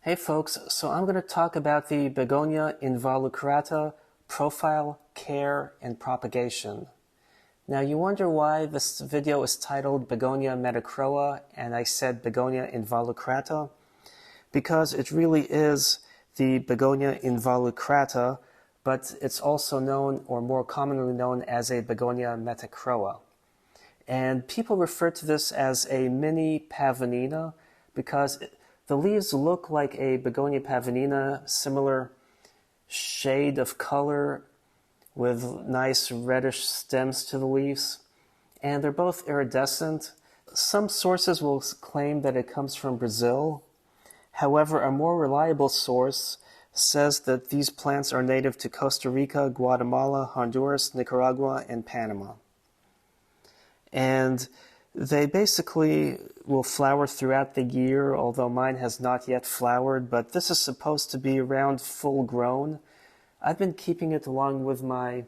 Hey folks, so I'm going to talk about the Begonia involucrata profile, care, and propagation. Now you wonder why this video is titled Begonia Metachroa and I said Begonia involucrata, because it really is the Begonia involucrata, but it's also known, or more commonly known, as a Begonia Metachroa. And people refer to this as a mini Pavonina because the leaves look like a Begonia Pavonina, similar shade of color with nice reddish stems to the leaves. And they're both iridescent. Some sources will claim that it comes from Brazil. However, a more reliable source says that these plants are native to Costa Rica, Guatemala, Honduras, Nicaragua, and Panama. And they basically will flower throughout the year, although mine has not yet flowered, but this is supposed to be around full grown. I've been keeping it along with my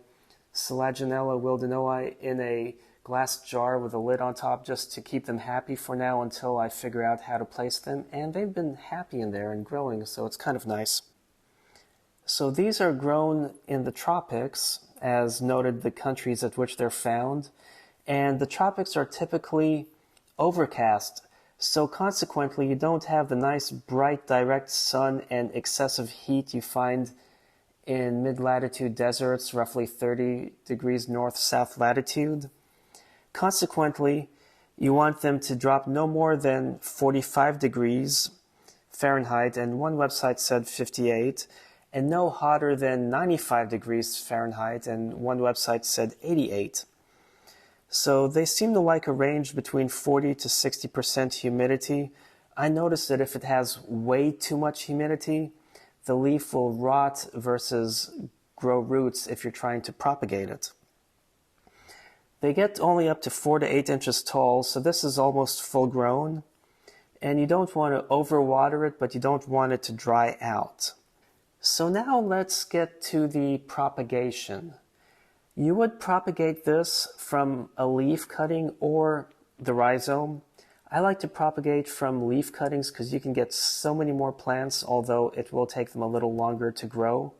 Selaginella wildenoi in a glass jar with a lid on top just to keep them happy for now until I figure out how to place them, and they've been happy in there and growing, so it's kind of nice. So these are grown in the tropics, as noted the countries at which they're found. And the tropics are typically overcast, so consequently you don't have the nice bright direct sun and excessive heat you find in mid-latitude deserts, roughly 30 degrees north-south latitude. Consequently, you want them to drop no more than 45 degrees Fahrenheit, and one website said 58, and no hotter than 95 degrees Fahrenheit, and one website said 88. So they seem to like a range between 40 to 60% humidity. I noticed that if it has way too much humidity, the leaf will rot versus grow roots if you're trying to propagate it. They get only up to 4 to 8 inches tall, so this is almost full grown. And you don't want to overwater it, but you don't want it to dry out. So now let's get to the propagation. You would propagate this from a leaf cutting or the rhizome. I like to propagate from leaf cuttings because you can get so many more plants, although it will take them a little longer to grow.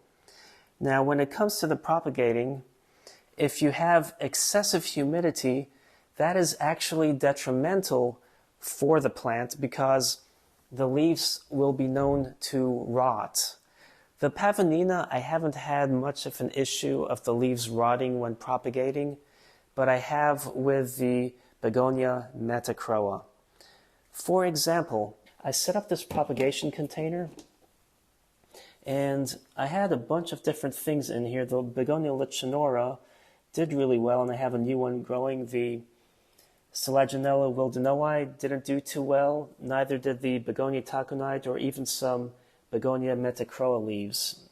Now, when it comes to the propagating, if you have excessive humidity, that is actually detrimental for the plant because the leaves will be known to rot. The Pavonina, I haven't had much of an issue of the leaves rotting when propagating, but I have with the Begonia Metachroa. For example, I set up this propagation container, and I had a bunch of different things in here. The Begonia lichtenora did really well, and I have a new one growing. The Selaginella wildenoi didn't do too well, neither did the Begonia Taconite or even some Begonia Metachroa leaves.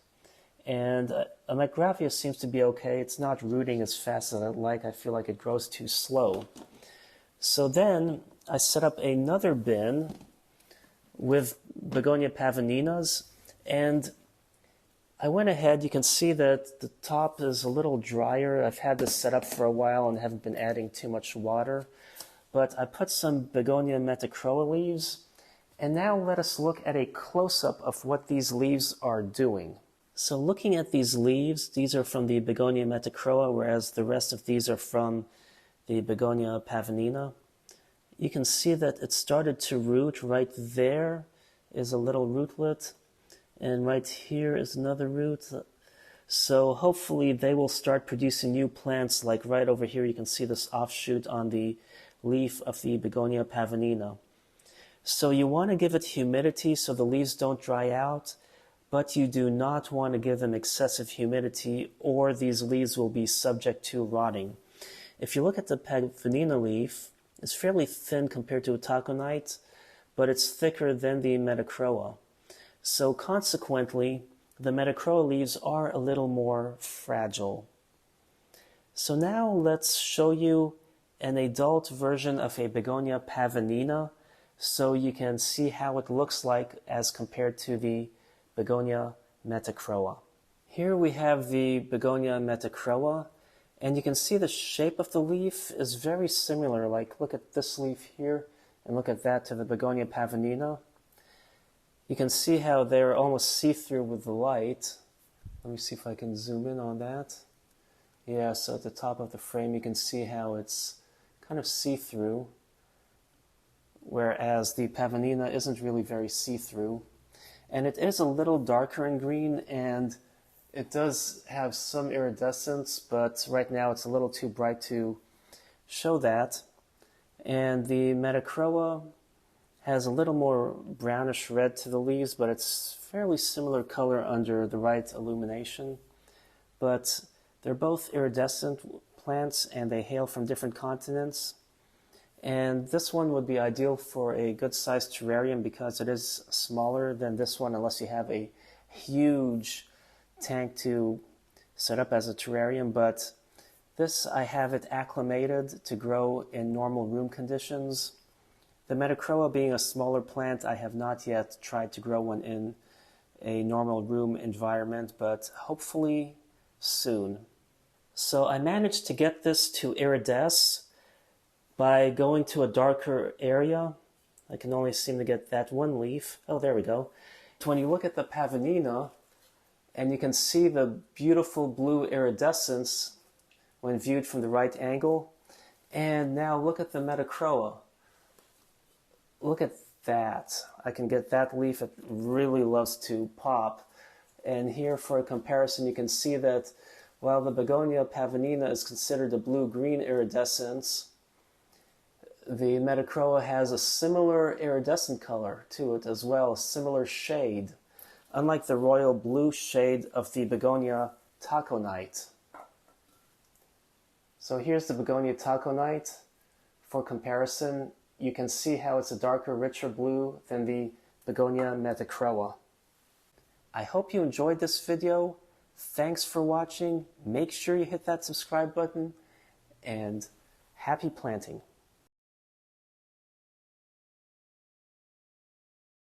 And a Metachroa seems to be okay. It's not rooting as fast as I'd like. I feel like it grows too slow. So then I set up another bin with Begonia Pavoninas, and I went ahead. You can see that the top is a little drier. I've had this set up for a while and haven't been adding too much water. But I put some Begonia Metachroa leaves. And now let us look at a close-up of what these leaves are doing. So looking at these leaves, these are from the Begonia Metachroa, whereas the rest of these are from the Begonia Pavonina. You can see that it started to root. Right there is a little rootlet, and right here is another root. So hopefully they will start producing new plants, like right over here you can see this offshoot on the leaf of the Begonia Pavonina. So you want to give it humidity so the leaves don't dry out, but you do not want to give them excessive humidity or these leaves will be subject to rotting. If you look at the Pavonina leaf, it's fairly thin compared to a taconite, but it's thicker than the Metachroa. So consequently, the Metachroa leaves are a little more fragile. So now let's show you an adult version of a Begonia Pavonina, so you can see how it looks like as compared to the Begonia Metachroa. Here we have the Begonia Metachroa, and you can see the shape of the leaf is very similar. Like, look at this leaf here, and look at that to the Begonia Pavonina. You can see how they're almost see-through with the light. Let me see if I can zoom in on that. Yeah, so at the top of the frame you can see how it's kind of see-through, whereas the Pavonina isn't really very see-through. And it is a little darker in green, and it does have some iridescence, but right now it's a little too bright to show that. And the Metachroa has a little more brownish red to the leaves, but it's fairly similar color under the right illumination. But they're both iridescent plants, and they hail from different continents. And this one would be ideal for a good-sized terrarium because it is smaller than this one, unless you have a huge tank to set up as a terrarium. But this, I have it acclimated to grow in normal room conditions. The Metachroa being a smaller plant, I have not yet tried to grow one in a normal room environment, but hopefully soon. So I managed to get this to iridesce by going to a darker area. I can only seem to get that one leaf. Oh, there we go. When you look at the Pavonina, and you can see the beautiful blue iridescence when viewed from the right angle. And now look at the Metachroa. Look at that. I can get that leaf. It really loves to pop. And here for a comparison, you can see that while the Begonia Pavonina is considered a blue-green iridescence, the Metachroa has a similar iridescent color to it as well, a similar shade, unlike the royal blue shade of the Begonia Taconite. So here's the Begonia Taconite. For comparison, you can see how it's a darker, richer blue than the Begonia Metachroa. I hope you enjoyed this video. Thanks for watching. Make sure you hit that subscribe button, and happy planting.